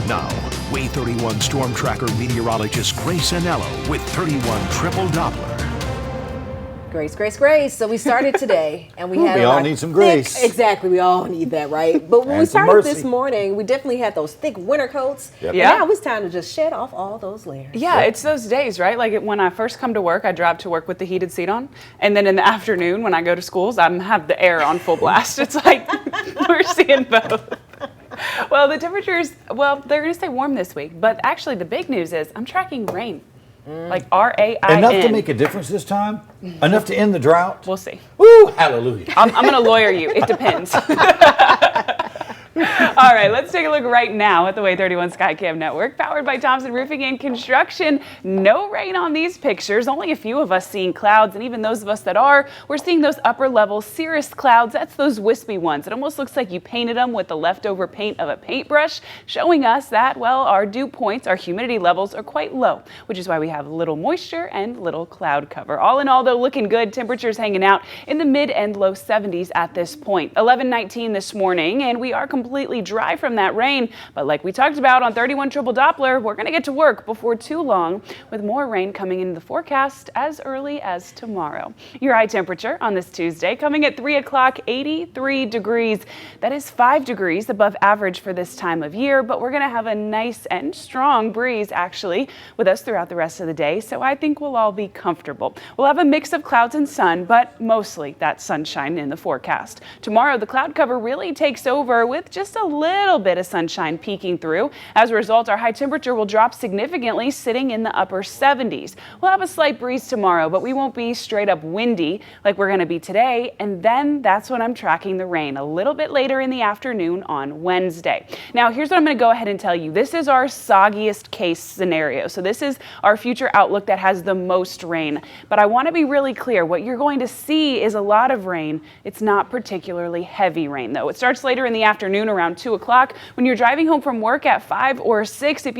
Now, Way 31 Storm Tracker meteorologist Grace Anello with 31 Triple Doppler. Grace. So we started today, and we had. We all need some grace. Exactly, we all need that, right? But when we started this morning, we definitely had those thick winter coats. Yep. Yeah. Now it's time to just shed off all those layers. Yeah, it's those days, right? Like when I first come to work, I drive to work with the heated seat on, and then in the afternoon when I go to schools, I have the air on full blast. It's like we're seeing both. Well, the temperatures, they're going to stay warm this week, but actually the big news is I'm tracking rain. Like RAIN. Enough to make a difference this time? Enough to end the drought? We'll see. Woo, hallelujah. I'm going to lawyer you. It depends. All right, let's take a look right now at the Way 31 Skycam Network, powered by Thompson Roofing and Construction. No rain on these pictures, only a few of us seeing clouds, and even those of us that are, we're seeing those upper level cirrus clouds. That's those wispy ones. It almost looks like you painted them with the leftover paint of a paintbrush, showing us that, our dew points, our humidity levels are quite low, which is why we have little moisture and little cloud cover. All in all, though, looking good. Temperatures hanging out in the mid and low 70s at this point. 11:19 this morning, and we are completely dry from that rain, but like we talked about on 31 Triple Doppler, we're going to get to work before too long with more rain coming into the forecast as early as tomorrow. Your high temperature on this Tuesday coming at 3 o'clock, 83 degrees. That is 5 degrees above average for this time of year, but we're going to have a nice and strong breeze actually with us throughout the rest of the day, so I think we'll all be comfortable. We'll have a mix of clouds and sun, but mostly that sunshine in the forecast. Tomorrow, the cloud cover really takes over with just a little bit of sunshine peeking through. As a result, our high temperature will drop significantly, sitting in the upper 70s. We'll have a slight breeze tomorrow, but we won't be straight up windy like we're going to be today. And then that's when I'm tracking the rain a little bit later in the afternoon on Wednesday. Now, here's what I'm going to go ahead and tell you. This is our soggiest case scenario. So this is our future outlook that has the most rain. But I want to be really clear. What you're going to see is a lot of rain. It's not particularly heavy rain, though. It starts later in the afternoon around 2 o'clock. When you're driving home from work at 5 or 6, if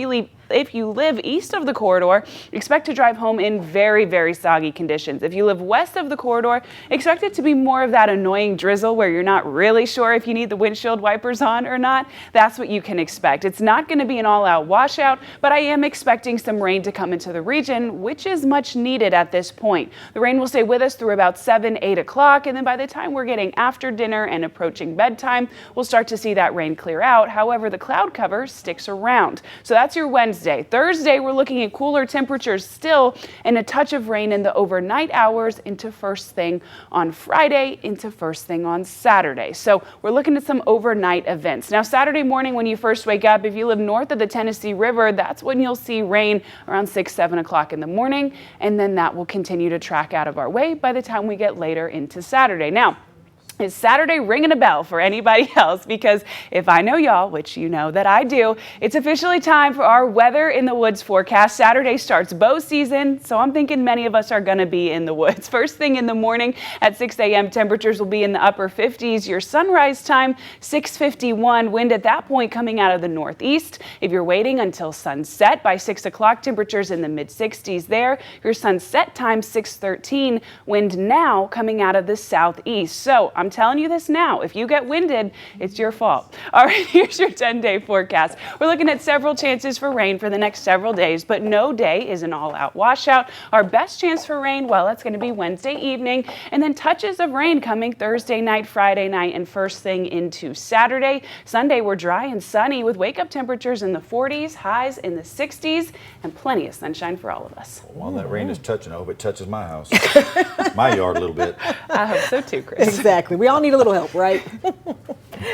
you live east of the corridor, expect to drive home in very, very soggy conditions. If you live west of the corridor, expect it to be more of that annoying drizzle where you're not really sure if you need the windshield wipers on or not. That's what you can expect. It's not going to be an all-out washout, but I am expecting some rain to come into the region, which is much needed at this point. The rain will stay with us through about 7, 8 o'clock, and then by the time we're getting after dinner and approaching bedtime, we'll start to see that rain clear out. However, the cloud cover sticks around. So that's your Wednesday. Thursday, we're looking at cooler temperatures still and a touch of rain in the overnight hours into first thing on Friday, into first thing on Saturday. So we're looking at some overnight events. Now, Saturday morning when you first wake up, if you live north of the Tennessee River, that's when you'll see rain around 6, 7 o'clock in the morning, and then that will continue to track out of our way by the time we get later into Saturday. Now, is Saturday ringing a bell for anybody else? Because if I know y'all, which you know that I do, it's officially time for our Weather in the Woods forecast. Saturday starts bow season, so I'm thinking many of us are going to be in the woods. First thing in the morning at 6 a.m., temperatures will be in the upper 50s. Your sunrise time, 6:51. Wind at that point coming out of the northeast. If you're waiting until sunset by 6 o'clock, temperatures in the mid-60s there. Your sunset time, 6:13. Wind now coming out of the southeast. So I'm telling you this now. If you get winded, it's your fault. All right, here's your 10-day forecast. We're looking at several chances for rain for the next several days, but no day is an all-out washout. Our best chance for rain, that's going to be Wednesday evening, and then touches of rain coming Thursday night, Friday night, and first thing into Saturday. Sunday, we're dry and sunny with wake-up temperatures in the 40s, highs in the 60s, and plenty of sunshine for all of us. While that rain is touching, I hope it touches my house, my yard a little bit. I hope so too, Chris. Exactly. We all need a little help, right?